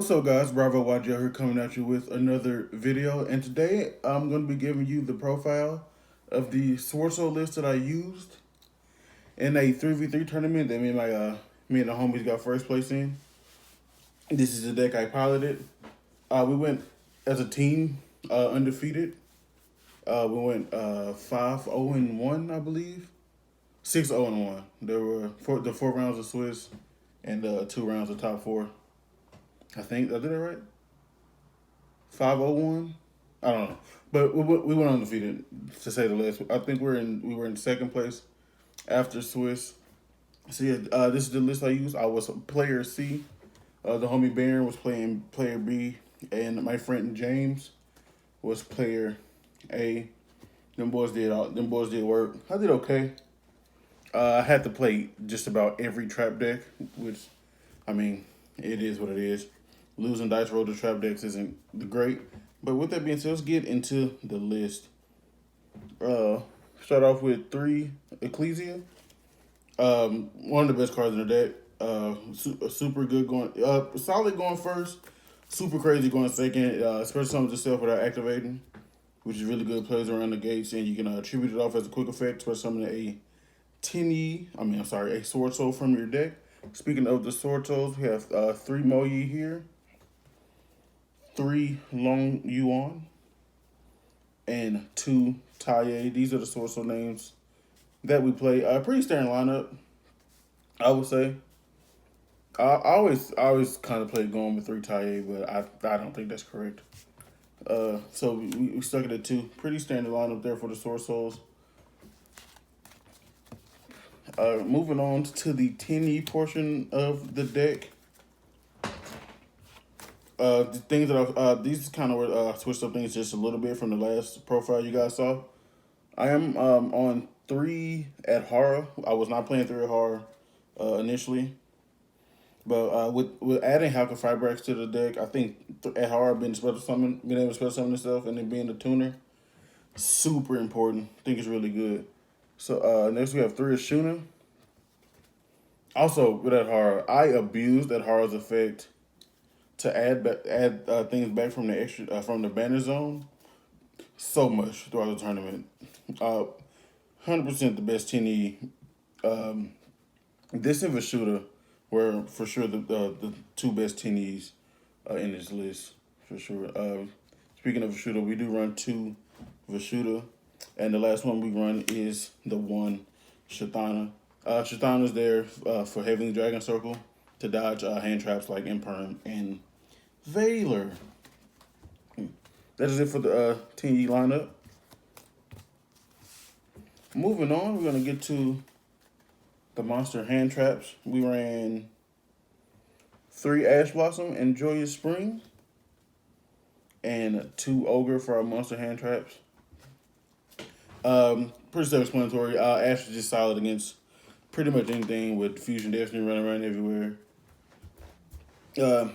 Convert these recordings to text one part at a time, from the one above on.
What's up guys, BravoYGO here coming at you with another video, and today I'm going to be giving you the profile of the Swordsoul list that I used in a 3v3 tournament that me and the homies got first place in. This is the deck I piloted. We went as a team undefeated. We went 5-0-1, I believe. 6-0-1. There were the 4 rounds of Swiss and 2 rounds of top 4. I think I did it right. 5-0-1. I don't know, but we went undefeated to say the least. I think we were in second place after Swiss. So yeah, this is the list I used. I was player C. The homie Baron was playing player B, and my friend James was player A. Them boys did work. I did okay. I had to play just about every trap deck, which, I mean, it is what it is. Losing dice roll to trap decks isn't great. But with that being said, let's get into the list. Start off with 3 Ecclesia. One of the best cards in the deck. Super good going, solid going first. Super crazy going second. Special summons yourself without activating, which is really good. Plays around the gates, and you can tribute it off as a quick effect. Special summon a Tenyi, a Swordsoul from your deck. Speaking of the Swordsoul, we have 3 Moyi here, 3 Long Yuan, and 2 Taye. These are the Swordsoul names that we play. Pretty standard lineup, I would say. I always kind of play going with 3 Taye, but I don't think that's correct. So we stuck it at 2. Pretty standard lineup there for the Swordsoul. Moving on to the Tenyi portion of the deck. The things that these kind of were switched up things just a little bit from the last profile you guys saw. I am on 3 at Hara. I was not playing 3 at Hara initially, but with adding Halka Fibrax to the deck, I think at Hara being able to special summon stuff, and then being the tuner, super important. I think it's really good. So next we have 3 Ashuna. Also with that Hara, I abused that Hara's effect to add things back from the from the banner zone so much throughout the tournament. 100% the best Tenyi. This and Vashuda were for sure the 2 best Tenyis in this list for sure. Speaking of Vashuda, we do run 2 Vashuda, and the last one we run is the 1 Shathana. Shathana's there for Heavenly Dragon Circle to dodge hand traps like Imperm and Valor. That is it for the Tenyi lineup. Moving on, we're going to get to the monster hand traps. We ran 3 Ash Blossom and Joyous Spring, and 2 Ogre for our monster hand traps. Pretty self-explanatory. Ash is just solid against pretty much anything with Fusion Destiny running around everywhere. You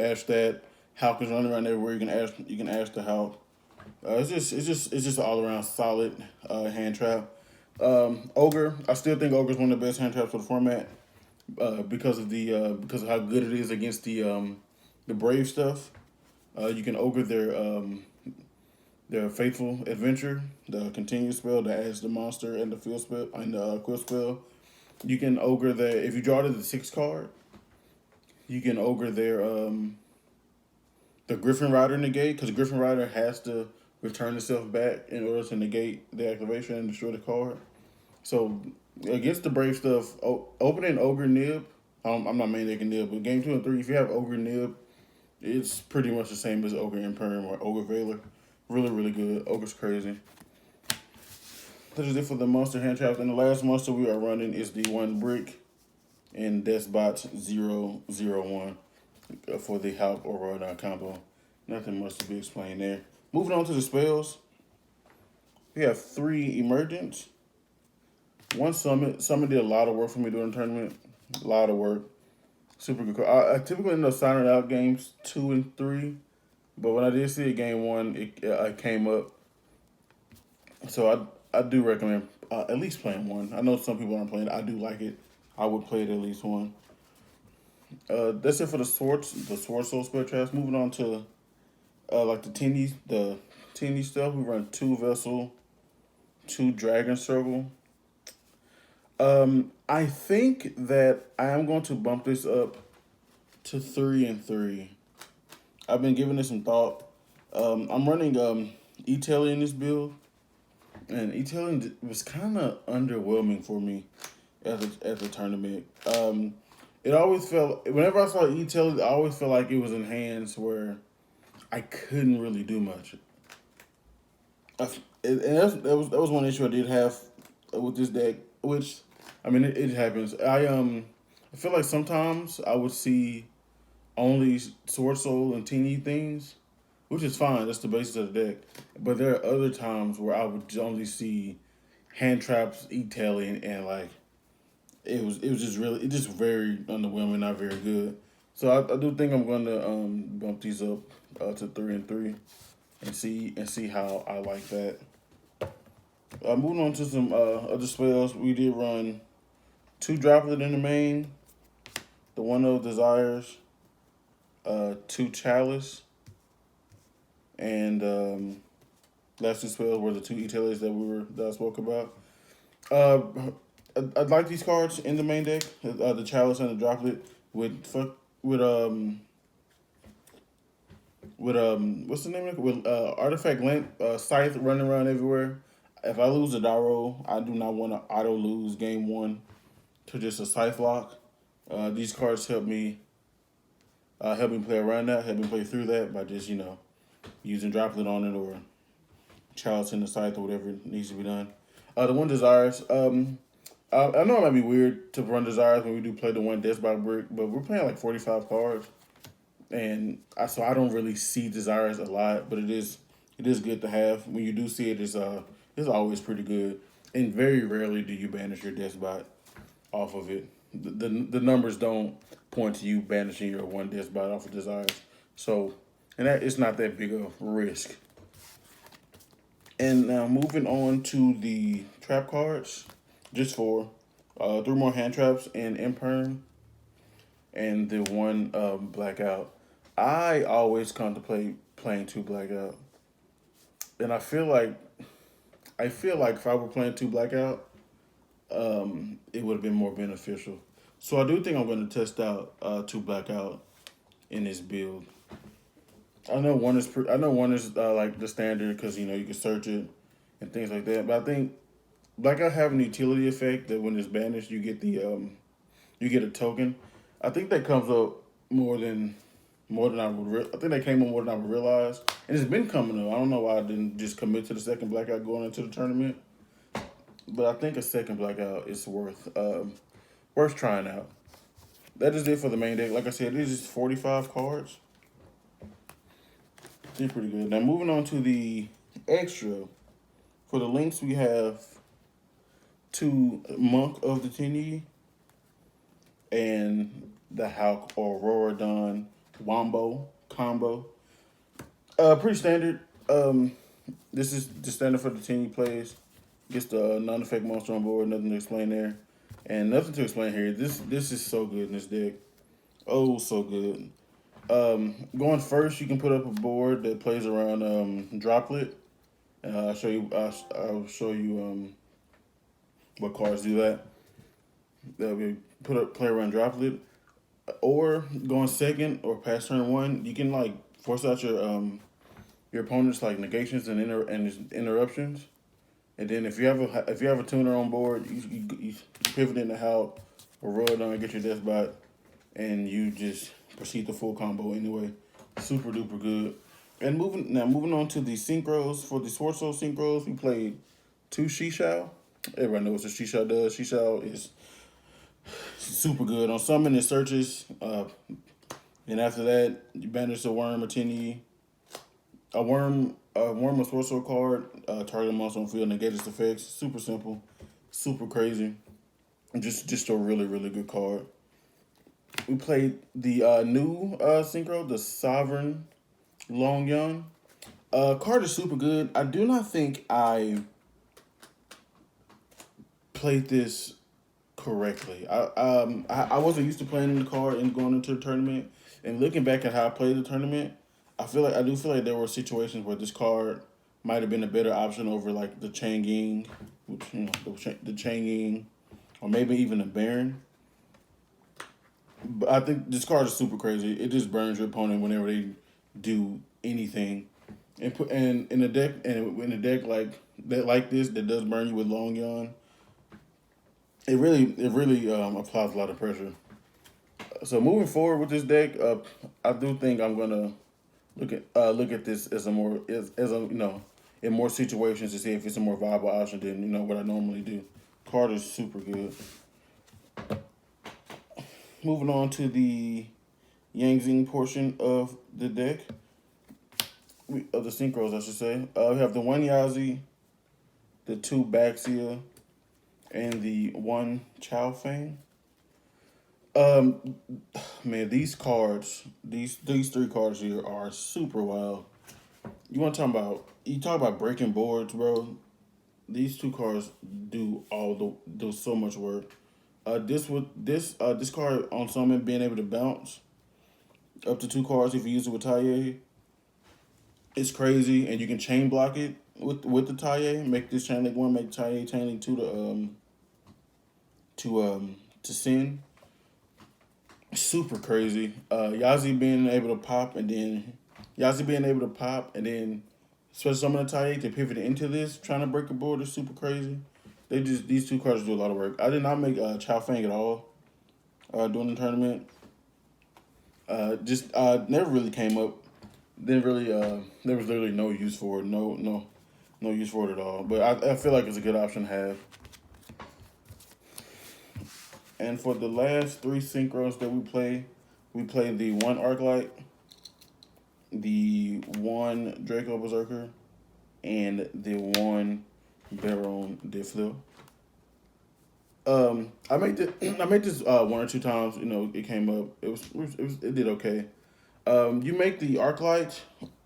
ash that. Hulk is running around everywhere. You can ash the Hulk. It's just an all around solid hand trap. Ogre, I still think Ogre is one of the best hand traps for the format because of how good it is against the Brave stuff. You can Ogre their Faithful Adventure, the Continue spell, the Ash the Monster, and the Field spell, and the Quill spell. You can Ogre if you draw to the 6 card, you can Ogre the Griffin Rider negate, because Griffin Rider has to return itself back in order to negate the activation and destroy the card. So against the Brave stuff, opening Ogre Nib, I'm not main decking Nib, but game 2 and 3, if you have Ogre Nib, it's pretty much the same as Ogre Imperm or Ogre Valor. Really, really good. Ogre's crazy. That is it for the monster hand traps. And the last monster we are running is the 1 Brick and Despot 001 for the Hulk or Rodon combo. Nothing much to be explained there. Moving on to the spells. We have 3 Emergence. 1 Summit. Summit did a lot of work for me during the tournament. A lot of work. Super good card. I typically end up signing out games 2 and 3. But when I did see it game 1, it came up. So I do recommend at least playing 1. I know some people aren't playing it. I do like it. I would play it at least 1. That's it for the Swordsoul spell traps. Moving on to like the Tenyi stuff. We run 2 Vessel, 2 Dragon Circle. I think that I am going to bump this up to 3 and 3. I've been giving this some thought. I'm running E-Telly in this build, and E-Telly was kind of underwhelming for me at the tournament. It always felt, whenever I saw E-Telly, I always felt like it was in hands where I couldn't really do much. And that was one issue I did have with this deck, which, I mean, it happens. I feel like sometimes I would see only Swordsoul and Tenyi things, which is fine. That's the basis of the deck. But there are other times where I would only see hand traps, E-Telly, and like it was just very underwhelming, not very good. So I do think I'm going to bump these up to 3 and 3 and see how I like that. Moving on to some other spells, we did run 2 Droplet in the main, the One of Desires, 2 Chalice, and last 2 spells were the 2 E-Tellys that I spoke about. I like these cards in the main deck, the Chalice and the Droplet with what's the name of it? With Artifact Link, Scythe running around everywhere. If I lose a Daro, I do not want to auto lose game 1 to just a Scythe lock. These cards help me play around that, help me play through that by just, using Droplet on it or Chalice in the Scythe or whatever needs to be done. The One Desires, I know it might be weird to run Desires when we do play the one Death by Brick, but we're playing like 45 cards. And so I don't really see Desires a lot, but it is good to have. When you do see it, it's always pretty good. And very rarely do you banish your Despot off of it. The numbers don't point to you banishing your one Despot off of Desires. So, and that it's not that big of a risk. And now moving on to the trap cards, just for 3 more hand traps and Imperm, and the 1 Blackout. I always contemplate playing 2 Blackout, and I feel like if I were playing 2 Blackout, it would have been more beneficial. So I do think I'm going to test out 2 Blackout in this build. I know one is like the standard because you can search it and things like that. But I think Blackout have an utility effect that when it's banished, you get you get a token. I think that comes up more than I would. I think that came up more than I would realize, and it's been coming up. I don't know why I didn't just commit to the second Blackout going into the tournament, but I think a second Blackout is worth trying out. That is it for the main deck. Like I said, it is just 45 cards. They're pretty good. Now moving on to the extra. For the links, we have 2 Monk of the Tenyi and the Hulk or Aurora Dawn Wombo combo. Pretty standard. This is the standard for the Tenyi plays. Gets the non-effect monster on board. Nothing to explain there, and nothing to explain here. This is so good in this deck. Oh, so good. Going first, you can put up a board that plays around Droplet. I'll show you what cards do that. That we play around Droplet, or going second or past turn 1, you can like force out your opponent's like negations and interruptions, and then if you have a tuner on board, you pivot into how or roll down and get your Deathbot, and you just proceed the full combo anyway. Super duper good. And moving on to the synchros. For the Swordsoul synchros, we played 2 Shishao. Everybody knows what Shishao does. Shishao is super good on summon and searches. And after that, you banish a worm or Tenyi. A worm or Swordsoul card, target a monster on field, negate its effects. Super simple, super crazy. And just a really, really good card. We played the new synchro, the Sovereign Long Young. Card is super good. I do not think I played this correctly. I wasn't used to playing in the card and going into the tournament. And looking back at how I played the tournament, I do feel like there were situations where this card might have been a better option over like the Changing, which the Changing, or maybe even a Baron. But I think this card is super crazy. It just burns your opponent whenever they do anything, and put and in a deck like this that does burn you with Long Yawn. It really applies a lot of pressure. So moving forward with this deck, I do think I'm gonna look at this as a more as a in more situations to see if it's a more viable option than what I normally do. Card is super good. Moving on to the Yang Zing portion of the deck, of the synchros, I should say. We have the one Yazi, the two Baxia, and the one Chow Fang. Um, Man, these three cards here are super wild. You talk about breaking boards, bro. These two cards do so much work. This card on summon being able to bounce up to two cards if you use it with Taye. It's crazy, and you can chain block it with the Taye. Make this chain link one, make Taye chain link two to Sin. Super crazy. Yazi being able to pop and then special summon a Taye to pivot into this, trying to break a board is super crazy. These two cards do a lot of work. I did not make Chow Fang at all during the tournament. Just never really came up. Didn't really there was literally no use for it. No use for it at all. But I feel like it's a good option to have. And for the last three synchros that we played the one Arclight, the one Draco Berserker, and the one Baron Deflil. I made this one or two times. It came up. It did okay. You make the Arclight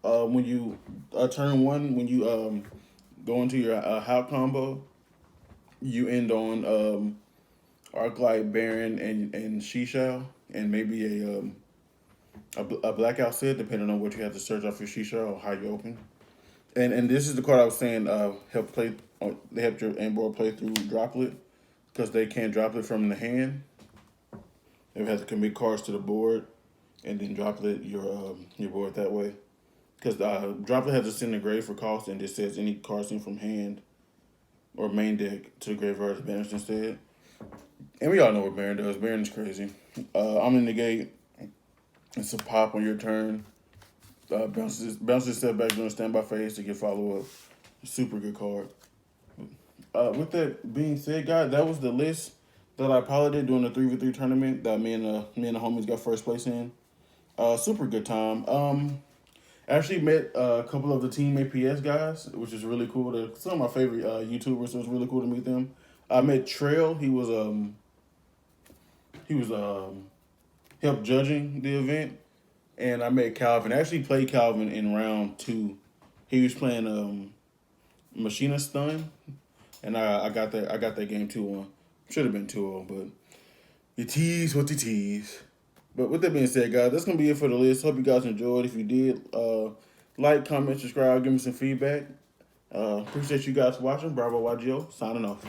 when you turn one when you go into your How combo. You end on Arclight, Baron, and Shisha, and maybe a Blackout Sid, depending on what you have to search off your Shisha or how you open. And this is the card I was saying they helped your Ambor play through Droplet because they can't drop it from the hand. They would have to commit cards to the board and then Droplet your board that way. Because Droplet has to send a grave for cost and just says any card seen from hand or main deck to the graveyard is banished instead. And we all know what Baron does. Baron is crazy. I'm in the gate. It's a pop on your turn. Bounces step back doing standby phase to get follow up. Super good card. With that being said, guys, that was the list that I piloted during the 3v3 tournament that me and the homies got first place in. Super good time. Actually met a couple of the Team APS guys, which is really cool. Some of my favorite YouTubers, so it was really cool to meet them. I met Trail. He was helped judging the event, and I met Calvin. I actually played Calvin in round 2. He was playing Machina Stun, and I got that game 2-1. Should have been 2-0, but you tease what you tease. But with that being said, guys, that's going to be it for the list. Hope you guys enjoyed. If you did, like, comment, subscribe, give me some feedback. Appreciate you guys watching. BravoYGO, signing off.